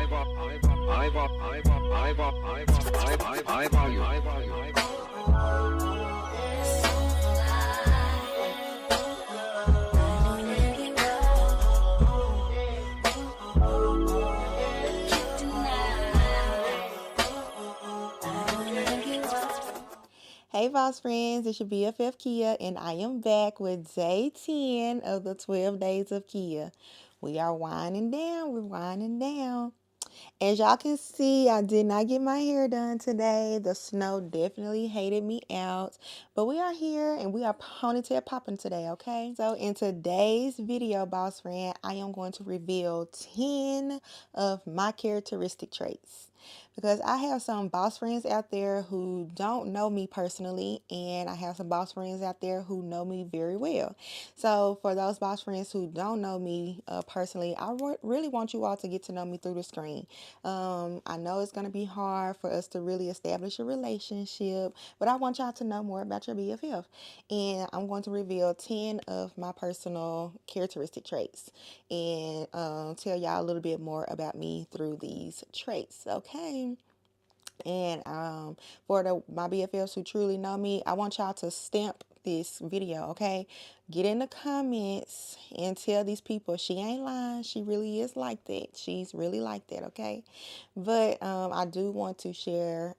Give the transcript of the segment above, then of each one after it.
Hey, Boss Friends, it's your BFF Kia, and I am back with day 10 of the 12 days of Kia. We are winding down, we're winding down. As y'all can see, I did not get my hair done today. The snow definitely hated me out. But we are here and we are ponytail popping today, okay? So in today's video, boss friend, I am going to reveal 10 of my characteristic traits. Because I have some boss friends out there who don't know me personally, and I have some boss friends out there who know me very well. So for those boss friends who don't know me personally, I really want you all to get to know me through the screen. I know it's going to be hard for us to really establish a relationship, but I want y'all to know more about your BFF. And I'm going to reveal 10 of my personal characteristic traits and tell y'all a little bit more about me through these traits, okay? And for my BFFs who truly know me, I want y'all to stamp this video, okay? Get in the comments and tell these people she ain't lying. She really is like that. She's really like that, okay? But I do want to share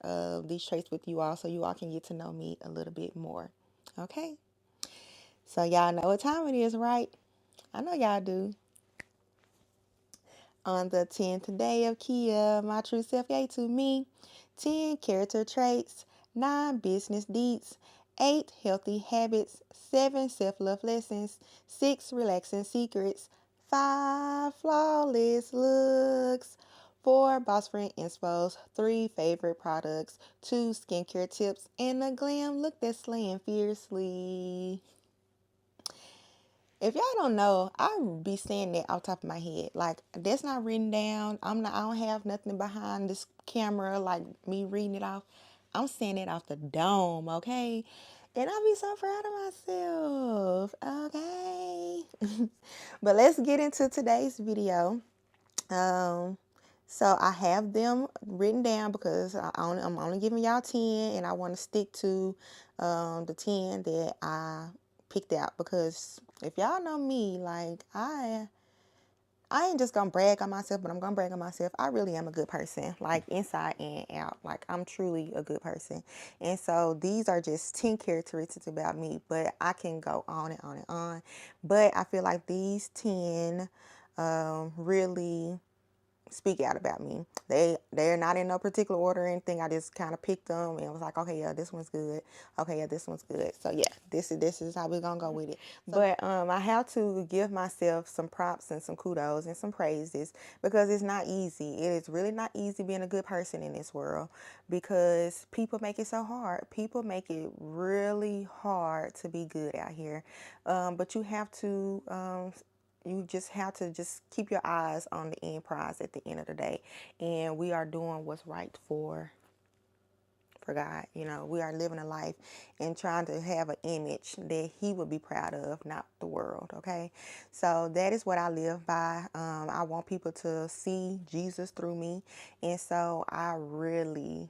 these traits with you all so you all can get to know me a little bit more, okay? So y'all know what time it is, right? I know y'all do. On the 10th day of Kia, my true self gave to me 10 character traits, 9 business deeds, 8 healthy habits, 7 self love lessons, 6 relaxing secrets, 5 flawless looks, 4 boss friend inspos, 3 favorite products, 2 skincare tips, and a glam look that's slaying fiercely. If y'all don't know, I be saying that off the top of my head. Like that's not written down. I don't have nothing behind this camera like me reading it off. I'm saying it off the dome, okay? And I be so proud of myself. Okay. But let's get into today's video. Um so I have them written down because I'm only giving y'all 10 and I want to stick to the 10 that I picked out because if y'all know me, like I ain't just gonna brag on myself, but I'm gonna brag on myself. I really am a good person, like inside and out. Like I'm truly a good person. And so these are just 10 characteristics about me, but I can go on and on and on. But I feel like these 10 really speak out about me. They're not in no particular order or anything. I just kind of picked them and was like, okay, yeah, this one's good. Okay, yeah, this one's good. So yeah, this is how we're gonna go with it. But I have to give myself some props and some kudos and some praises because it's not easy. It is really not easy being a good person in this world because people make it so hard. People make it really hard to be good out here. But you have to you just have to just keep your eyes on the end prize at the end of the day. And we are doing what's right for God. You know, we are living a life and trying to have an image that He would be proud of, not the world. Okay, so that is what I live by. I want people to see Jesus through me, and so I really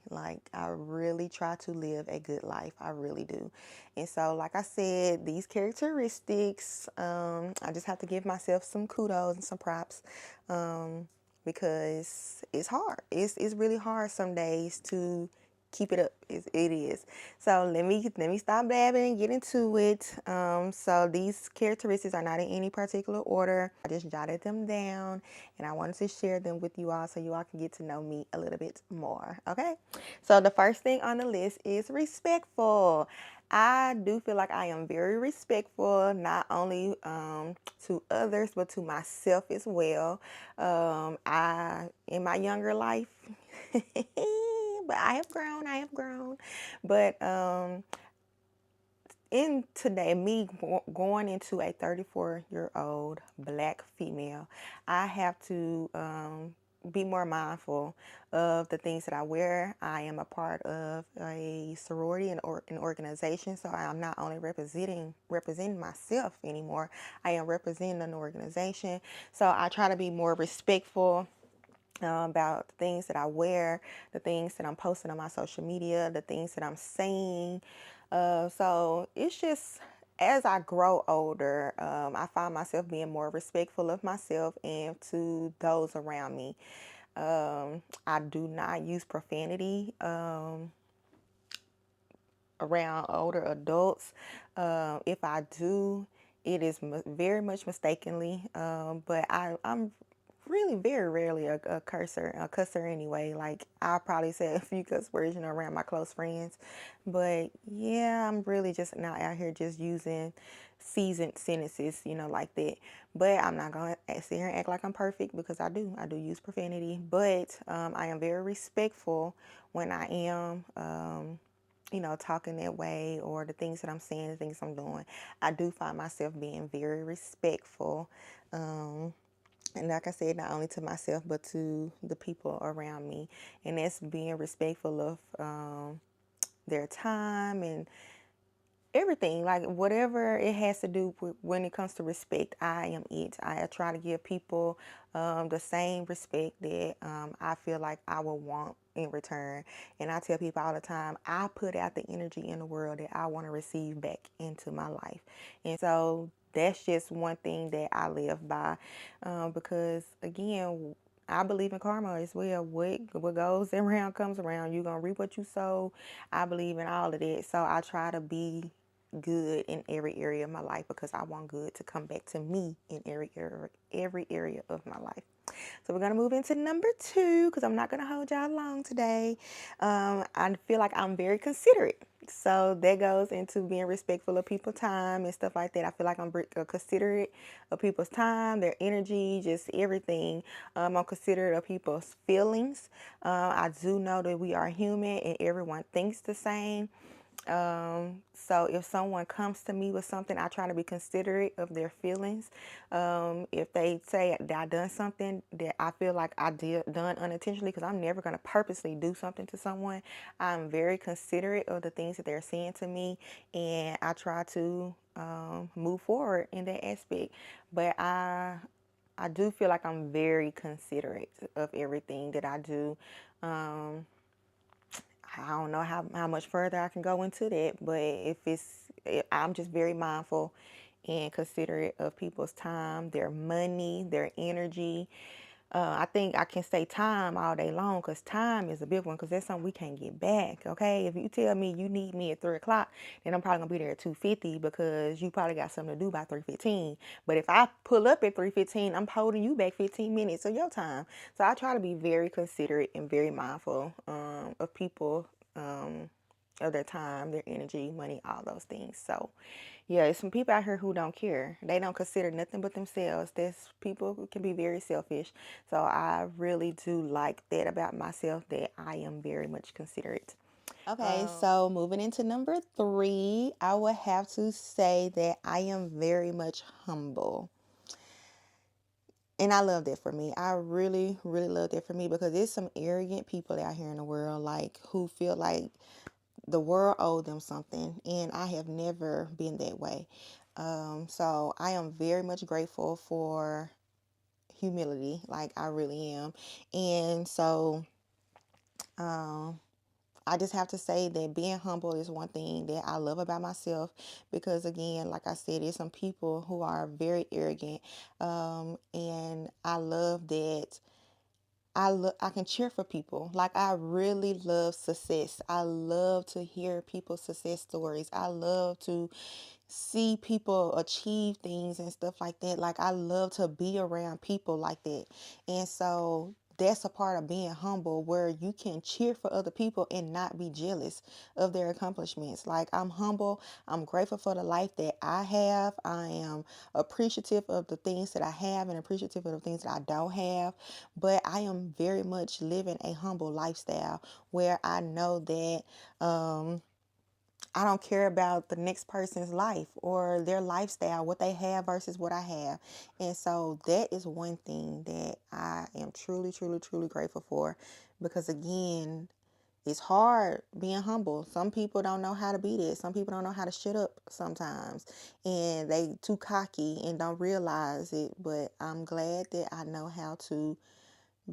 try to live a good life. I really do. And so, like I said, these characteristics, I just have to give myself some kudos and some props. Because it's hard. It's really hard some days to keep it up. It is. So let me stop blabbing and get into it. So these characteristics are not in any particular order. I just jotted them down and I wanted to share them with you all so you all can get to know me a little bit more. Okay. So the first thing on the list is respectful. I do feel like I am very respectful, not only to others, but to myself as well. In my younger life, but I have grown. But in today, me going into a 34-year-old black female, I have to be more mindful of the things that I wear. I am a part of a sorority and an organization, so I am not only representing myself anymore. I am representing an organization, so I try to be more respectful about the things that I wear, the things that I'm posting on my social media, the things that I'm saying. So it's just as I grow older, I find myself being more respectful of myself and to those around me. I do not use profanity around older adults. If I do, it is very much mistakenly. But I'm really very rarely a cusser anyway. Like I'll probably say a few cuss words, around my close friends. But yeah, I'm really just not out here just using seasoned sentences, like that. But I'm not gonna sit here and act like I'm perfect because I do use profanity. But I am very respectful when I am. Talking that way or the things that I'm saying, the things I'm doing. I do find myself being very respectful. And like I said, not only to myself, but to the people around me. And that's being respectful of their time and everything, like whatever it has to do with when it comes to respect. I am it. I try to give people the same respect that I feel like I will want in return. And I tell people all the time, I put out the energy in the world that I want to receive back into my life. And so that's just one thing that I live by, because again, I believe in karma as well. What goes around comes around. You're gonna reap what you sow. I believe in all of that. So I try to be good in every area of my life because I want good to come back to me in every area of my life. So we're gonna move into number two because I'm not gonna hold y'all long today. I feel like I'm very considerate. So that goes into being respectful of people's time and stuff like that. I feel like I'm considerate of people's time, their energy, just everything. I'm considerate of people's feelings. I do know that we are human and everyone thinks the same. So if someone comes to me with something, I try to be considerate of their feelings. If they say that I done something that I feel like I did done unintentionally, because I'm never gonna purposely do something to someone, I'm very considerate of the things that they're saying to me, and I try to move forward in that aspect. But I do feel like I'm very considerate of everything that I do. Um, I don't know how much further I can go into that, but I'm just very mindful and considerate of people's time, their money, their energy. I think I can say time all day long because time is a big one because that's something we can't get back. Okay, if you tell me you need me at 3 o'clock, then I'm probably gonna be there at 2:50 because you probably got something to do by 3:15. But if I pull up at 3:15, I'm holding you back 15 minutes of your time. So I try to be very considerate and very mindful of people. Of their time, their energy, money, all those things. So, yeah, there's some people out here who don't care. They don't consider nothing but themselves. There's people who can be very selfish. So I really do like that about myself, that I am very much considerate. Okay, so moving into number three, I would have to say that I am very much humble. And I love that for me. I really, really love that for me because there's some arrogant people out here in the world, like who feel like the world owed them something, and I have never been that way. So I am very much grateful for humility, like I really am. And so um, I just have to say that being humble is one thing that I love about myself because, again, like I said, there's some people who are very arrogant, and I love that I can cheer for people. Like I really love success. I love to hear people's success stories. I love to see people achieve things and stuff like that. Like I love to be around people like that. And so that's a part of being humble where you can cheer for other people and not be jealous of their accomplishments. Like I'm humble. I'm grateful for the life that I have. I am appreciative of the things that I have and appreciative of the things that I don't have. But I am very much living a humble lifestyle where I know that I don't care about the next person's life or their lifestyle, what they have versus what I have. And so that is one thing that I am truly, truly, truly grateful for because, again, it's hard being humble. Some people don't know how to be this. Some people don't know how to shut up sometimes. And they too cocky and don't realize it. But I'm glad that I know how to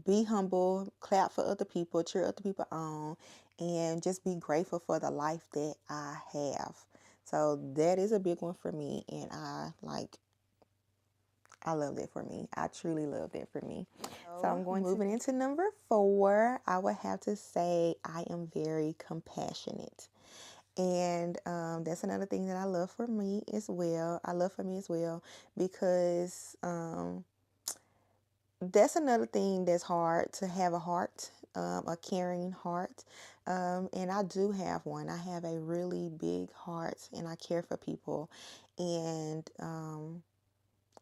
be humble, clap for other people, cheer other people on, and just be grateful for the life that I have. So that is a big one for me, and I love that for me. I truly love that for me. So I'm going moving into number 4. I would have to say I am very compassionate. And that's another thing that I love for me as well. I love for me as well because that's another thing that's hard to have a heart, a caring heart. And I do have one. I have a really big heart and I care for people. And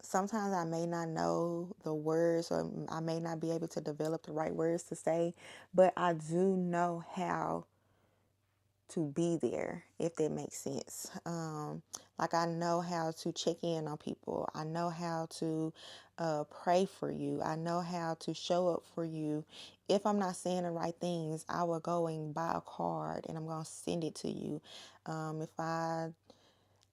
sometimes I may not know the words or I may not be able to develop the right words to say, but I do know how to be there, if that makes sense. Like I know how to check in on people. I know how to pray for you. I know how to show up for you. If I'm not saying the right things, I will go and buy a card and I'm going to send it to you.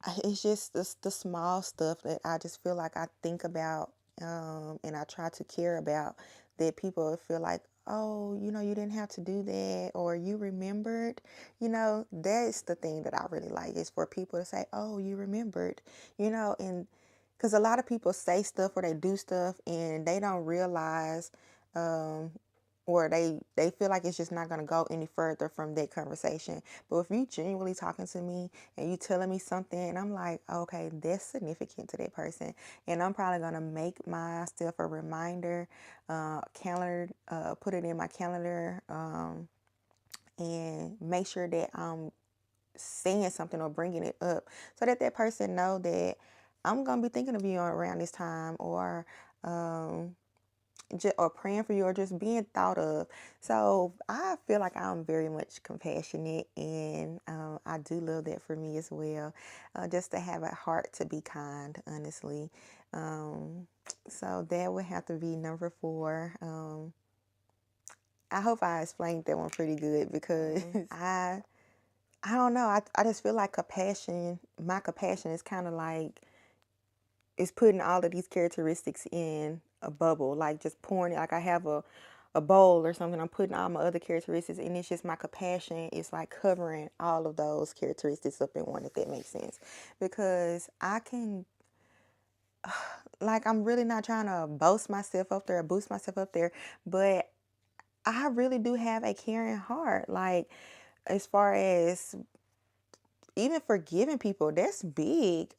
If it's just the small stuff that I just feel like I think about and I try to care about that people feel like, oh, you didn't have to do that or you remembered. That's the thing that I really like is for people to say, oh, you remembered, and because a lot of people say stuff or they do stuff and they don't realize um, or they feel like it's just not going to go any further from that conversation. But if you genuinely talking to me and you telling me something and I'm like, okay, that's significant to that person, and I'm probably going to make myself a reminder, calendar, put it in my calendar, and make sure that I'm saying something or bringing it up so that that person know that I'm going to be thinking of you around this time, um, or praying for you or just being thought of. So I feel like I'm very much compassionate and I do love that for me as well. Just to have a heart to be kind, honestly. So that would have to be number 4. I hope I explained that one pretty good because I don't know. I just feel like my compassion is kind of like is putting all of these characteristics in a bubble, like just pouring it. Like I have a bowl or something. I'm putting all my other characteristics, and it's just my compassion is like covering all of those characteristics up in one, if that makes sense. Because I can, like, I'm really not trying to boast myself up there or boost myself up there, but I really do have a caring heart. Like, as far as even forgiving people, that's big.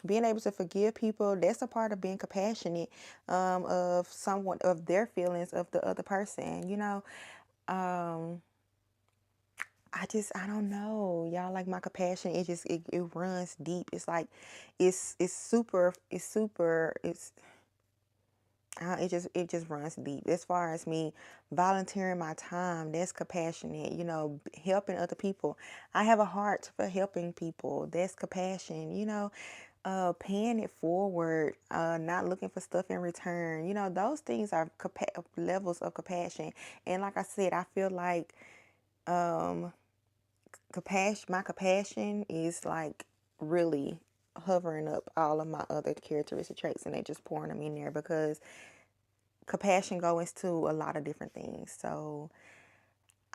Being able to forgive people, that's a part of being compassionate, of someone, of their feelings of the other person. Um, I don't know, y'all. Like my compassion, it runs deep. It's like, it just runs deep. As far as me volunteering my time, that's compassionate. Helping other people. I have a heart for helping people. That's compassion. Paying it forward, not looking for stuff in return. Those things are levels of compassion. And like I said, I feel like um, my compassion is like really hovering up all of my other characteristic traits, and they just pouring them in there because compassion goes to a lot of different things. So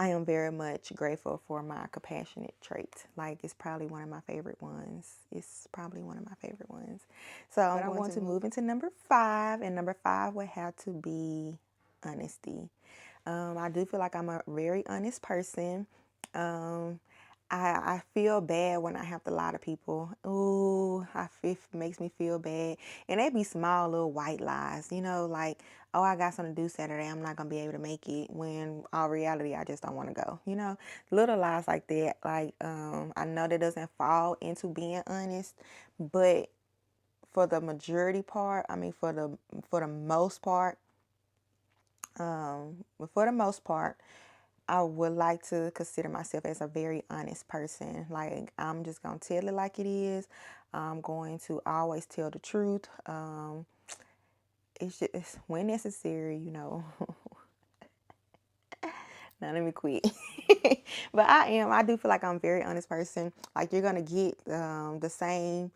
I am very much grateful for my compassionate trait. Like it's probably one of my favorite ones. It's probably one of my favorite ones. So I'm going to move into number 5, and number 5 would have to be honesty. I do feel like I'm a very honest person. Um, I feel bad when I have to lie to people. Ooh, it makes me feel bad. And they be small little white lies, like, oh, I got something to do Saturday. I'm not going to be able to make it, when all reality, I just don't want to go. Little lies like that. Like, I know that doesn't fall into being honest, but for the majority part, I mean, for the most part, but for the most part, I would like to consider myself as a very honest person. Like, I'm just going to tell it like it is. I'm going to always tell the truth. It's when necessary. Now let me quit. But I do feel like I'm a very honest person. Like, you're going to get the same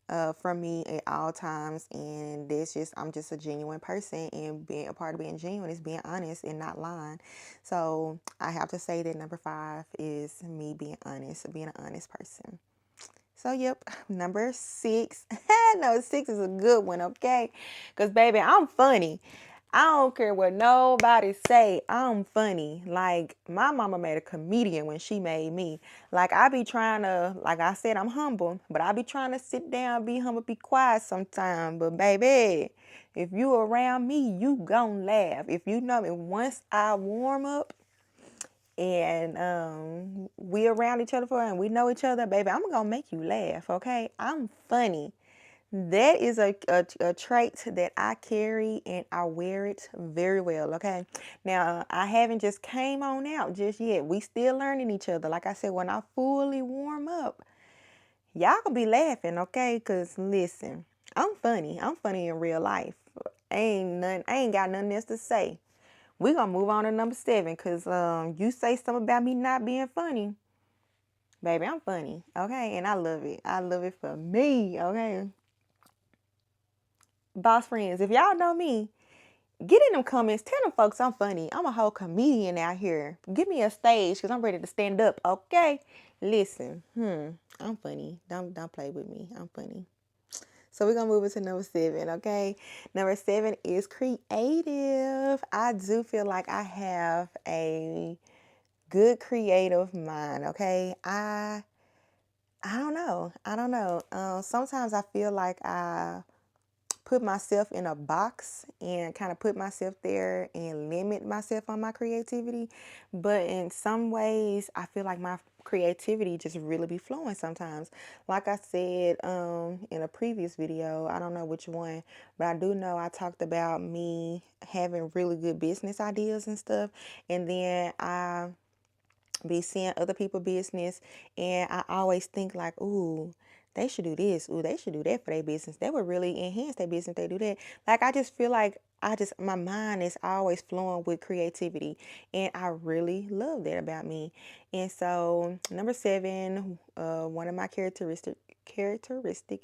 from me at all times, and I'm just a genuine person, and being a part of being genuine is being honest and not lying. So I have to say that number 5 is me being honest, being an honest person. So, yep, number 6. No, 6 is a good one, okay? Because, baby, I'm funny. I don't care what nobody say. I'm funny. Like, my mama made a comedian when she made me. Like, I be trying to, like I said, I'm humble, but I be trying to sit down, be humble, be quiet sometimes. But, baby, if you around me, you gon' laugh. If you know me, once I warm up, and we around each other for and we know each other, baby, I'm gonna make you laugh, okay? I'm funny. That is a trait that I carry, and I wear it very well, okay? Now, I haven't just came on out just yet. We still learning each other. Like I said, when I fully warm up, y'all gonna be laughing, okay? Because listen, I'm funny. I'm funny in real life. I ain't got nothing else to say. We're going to move on to number 7 because you say something about me not being funny. Baby, I'm funny, okay? And I love it. I love it for me, okay? Boss friends, if y'all know me, get in them comments. Tell them folks I'm funny. I'm a whole comedian out here. Give me a stage because I'm ready to stand up, okay? Listen, I'm funny. Don't play with me. I'm funny. So we're going to move into number 7, okay? Number 7 is creative. I do feel like I have a good creative mind, okay? I don't know. I don't know. Sometimes I feel like I put myself in a box and kind of put myself there and limit myself on my creativity. But in some ways, I feel like my creativity just really be flowing sometimes. Like I said in a previous video, I don't know which one, but I do know I talked about me having really good business ideas and stuff. And then I be seeing other people business, and I always think like, ooh, they should do this, ooh, they should do that for their business. That would really enhance their business if they do that. Like I just feel like my mind is always flowing with creativity, and I really love that about me. And so number 7, one of my characteristic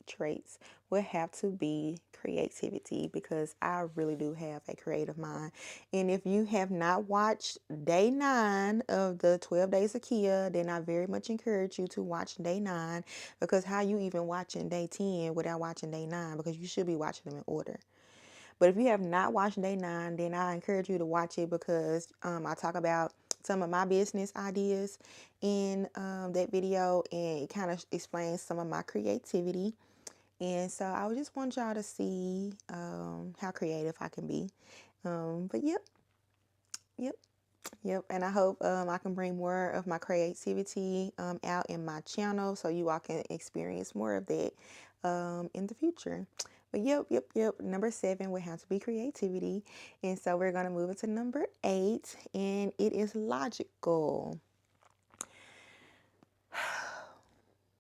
traits would have to be creativity, because I really do have a creative mind. And if you have not watched day 9 of the 12 Days of Kia, then I very much encourage you to watch day 9, because how you even watching day 10 without watching day 9, because you should be watching them in order. But if you have not watched day 9, then I encourage you to watch it, because I talk about some of my business ideas in that video, and it kind of explains some of my creativity. And so I would just want y'all to see how creative I can be. But yep, yep. And I hope I can bring more of my creativity out in my channel, so you all can experience more of that in the future. But yep. Number 7 would have to be creativity. And so we're going to move into number 8, and it is logical.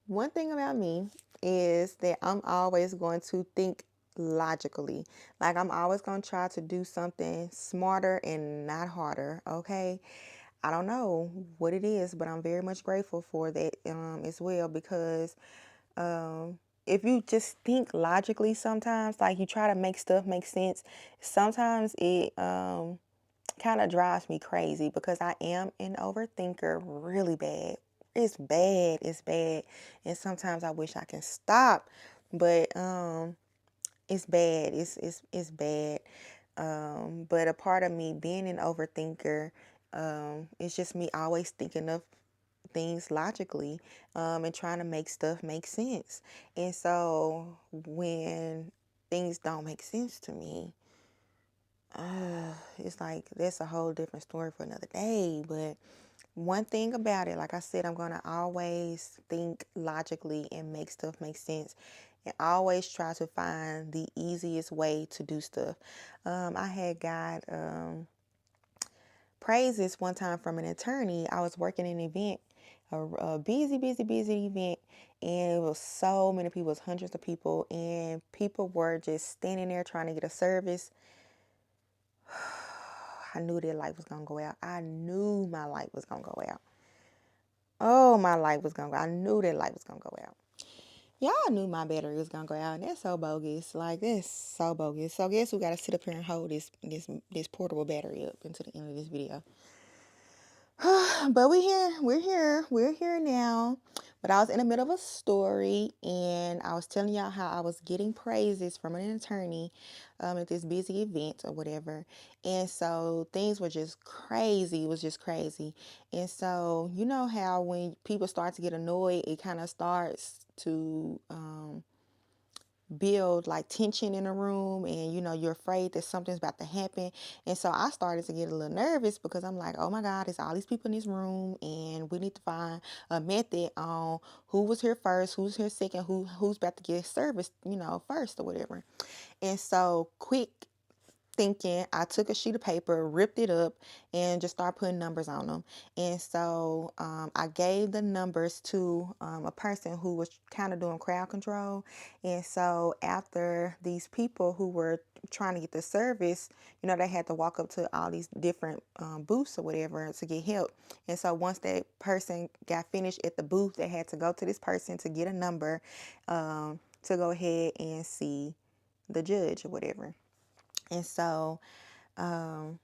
One thing about me is that I'm always going to think logically. Like I'm always going to try to do something smarter and not harder, okay? I don't know what it is, but I'm very much grateful for that as well, because if you just think logically sometimes, like you try to make stuff make sense, sometimes it kind of drives me crazy, because I am an overthinker really bad. It's bad, it's bad. And sometimes I wish I can stop, but it's bad. It's bad. But a part of me being an overthinker, it's just me always thinking of things logically, and trying to make stuff make sense. And so when things don't make sense to me, it's like that's a whole different story for another day. But one thing about it, like I said, I'm going to always think logically and make stuff make sense, and always try to find the easiest way to do stuff. I had got praises one time from an attorney. I was working an event, a busy event, and it was so many people, it was hundreds of people, and people were just standing there trying to get a service. I knew their light was gonna go out. I knew my light was gonna go out. Oh, my light was gonna go. I knew that light was gonna go out. Y'all knew my battery was gonna go out, and that's so bogus. Like, that's so bogus. So guess we gotta sit up here and hold this portable battery up until the end of this video. But we're here now. But I was in the middle of a story, and I was telling y'all how I was getting praises from an attorney at this busy event or whatever. And so things were just crazy. It was just crazy. And so you know how when people start to get annoyed, it kind of starts to build like tension in a room, and you know you're afraid that something's about to happen. And so I started to get a little nervous because I'm like, oh my god, it's all these people in this room, and we need to find a method on who was here first, who's here second, who's about to get service, you know, first or whatever. And so quick thinking, I took a sheet of paper, ripped it up, and just started putting numbers on them. And so I gave the numbers to a person who was kind of doing crowd control. And so after these people who were trying to get the service, you know, they had to walk up to all these different booths or whatever to get help. And so once that person got finished at the booth, they had to go to this person to get a number to go ahead and see the judge or whatever. And so the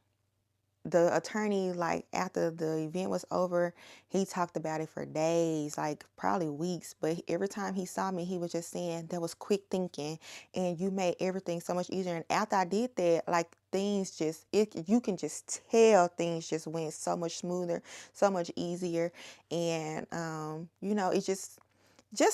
attorney, like after the event was over, he talked about it for days, like probably weeks. But every time he saw me, he was just saying that was quick thinking, and you made everything so much easier. And after I did that, like things just you can just tell things just went so much smoother, so much easier. And you know, it just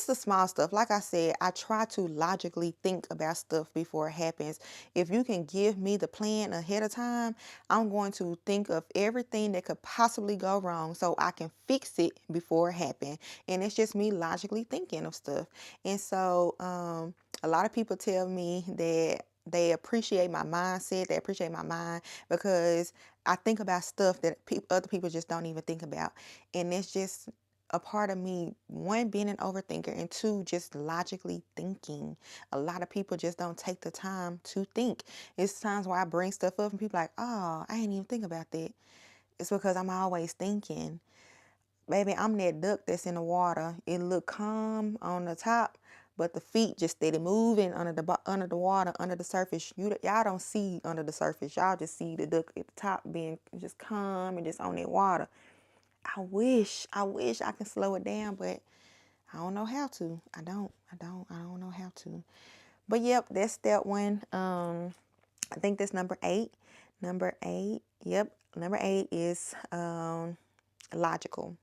the small stuff. Like I said, I try to logically think about stuff before it happens. If you can give me the plan ahead of time, I'm going to think of everything that could possibly go wrong so I can fix it before it happens. And it's just me logically thinking of stuff. And so a lot of people tell me that they appreciate my mindset, they appreciate my mind because I think about stuff that other people just don't even think about. And it's just a part of me, one, being an overthinker, and two, just logically thinking. A lot of people just don't take the time to think. It's times where I bring stuff up and people like, oh, I ain't even think about that. It's because I'm always thinking. Baby, I'm that duck that's in the water. It look calm on the top, but the feet just steady moving under the water, under the surface. Y'all don't see under the surface. Y'all just see the duck at the top being just calm and just on that water. I wish I can slow it down, but I don't know how to. I don't know how to. But yep, that's that one. I think that's number 8. Number 8, yep. Number 8 is logical.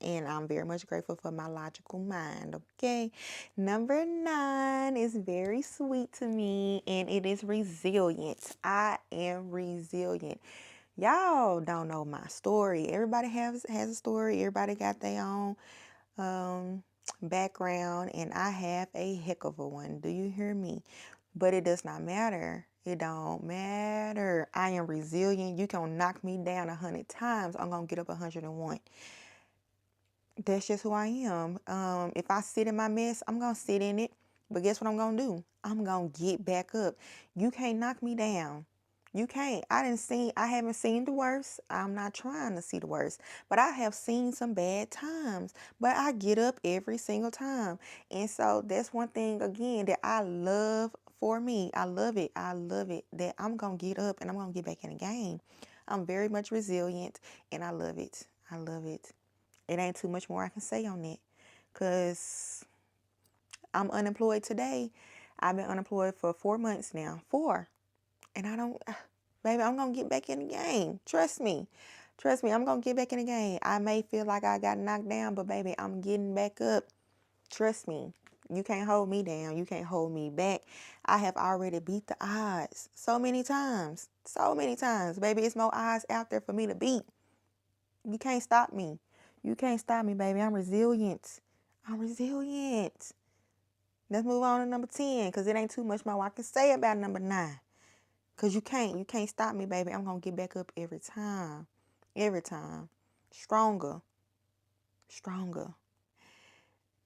And I'm very much grateful for my logical mind. Okay. Number 9 is very sweet to me, and it is resilient. I am resilient. Y'all don't know my story. Everybody has a story. Everybody got their own background, and I have a heck of a one. Do you hear me? But it does not matter. It don't matter. I am resilient. You can knock me down 100 times. I'm gonna get up 101. That's just who I am. If I sit in my mess, I'm gonna sit in it. But guess what I'm gonna do? I'm gonna get back up. You can't knock me down. You can't. I haven't seen the worst. I'm not trying to see the worst. But I have seen some bad times. But I get up every single time. And so that's one thing again that I love for me. I love it. I love it that I'm gonna get up and I'm gonna get back in the game. I'm very much resilient and I love it. I love it. It ain't too much more I can say on it because I'm unemployed today. I've been unemployed for 4 months now. 4. And I don't, baby, I'm going to get back in the game. Trust me. Trust me, I'm going to get back in the game. I may feel like I got knocked down, but baby, I'm getting back up. Trust me. You can't hold me down. You can't hold me back. I have already beat the odds so many times. So many times. Baby, it's more odds out there for me to beat. You can't stop me. You can't stop me, baby. I'm resilient. I'm resilient. Let's move on to number 10 because it ain't too much more I can say about number 9. Because you can't stop me, baby. I'm going to get back up every time. Every time. Stronger. Stronger.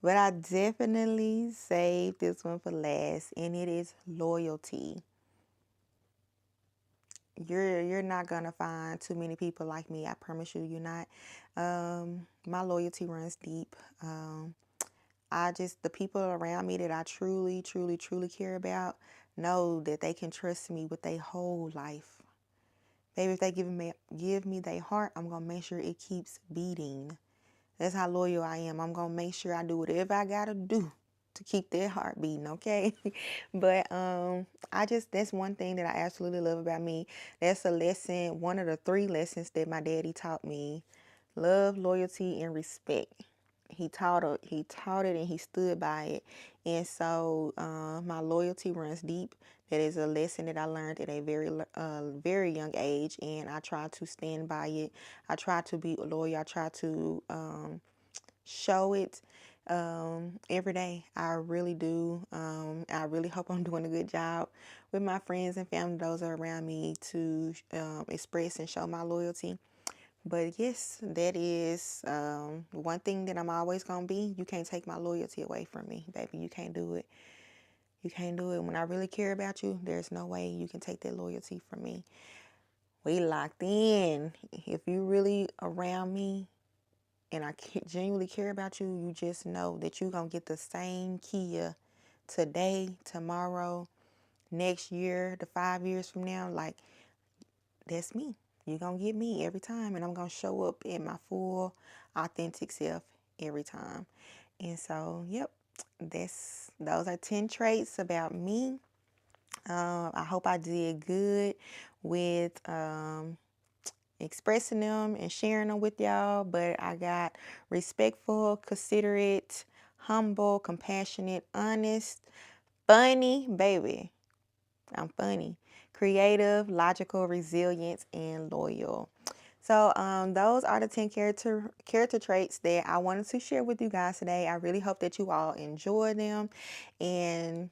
But I definitely saved this one for last, and it is loyalty. You're not gonna find too many people like me. I promise you, you're not. My loyalty runs deep. the people around me that I truly, truly, truly care about know that they can trust me with their whole life. Baby, if they give me their heart, I'm gonna make sure it keeps beating. That's how loyal I am. I'm gonna make sure I do whatever I gotta do to keep their heart beating, okay? But that's one thing that I absolutely love about me. That's a lesson, one of the 3 lessons that my daddy taught me. Love, loyalty, and respect. He taught it and he stood by it. And so my loyalty runs deep. That is a lesson that I learned at a very young age, and I try to stand by it. I try to be loyal. I try to show it every day. I really do. I really hope I'm doing a good job with my friends and family, those are around me, to express and show my loyalty. But yes, that is one thing that I'm always going to be. You can't take my loyalty away from me, baby. You can't do it. You can't do it. When I really care about you, there's no way you can take that loyalty from me. We locked in. If you really around me and I genuinely care about you, you just know that you're going to get the same Kia today, tomorrow, next year, the 5 years from now. Like, that's me. You're going to get me every time, and I'm going to show up in my full, authentic self every time. And so, yep, those are 10 traits about me. I hope I did good with expressing them and sharing them with y'all, but I got respectful, considerate, humble, compassionate, honest, funny, baby. I'm funny, creative, logical, resilient, and loyal. So those are the 10 character traits that I wanted to share with you guys today. I really hope that you all enjoy them. And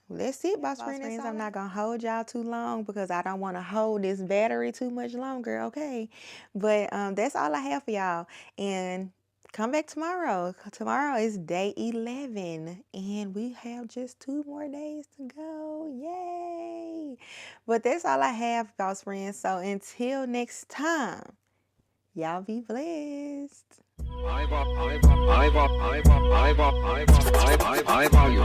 that's it, boss friends. I'm not going to hold y'all too long because I don't want to hold this battery too much longer, okay? But that's all I have for y'all. And come back tomorrow. Tomorrow is day 11, and we have just 2 more days to go. Yay! But that's all I have, boss friends. So until next time, y'all be blessed. I value.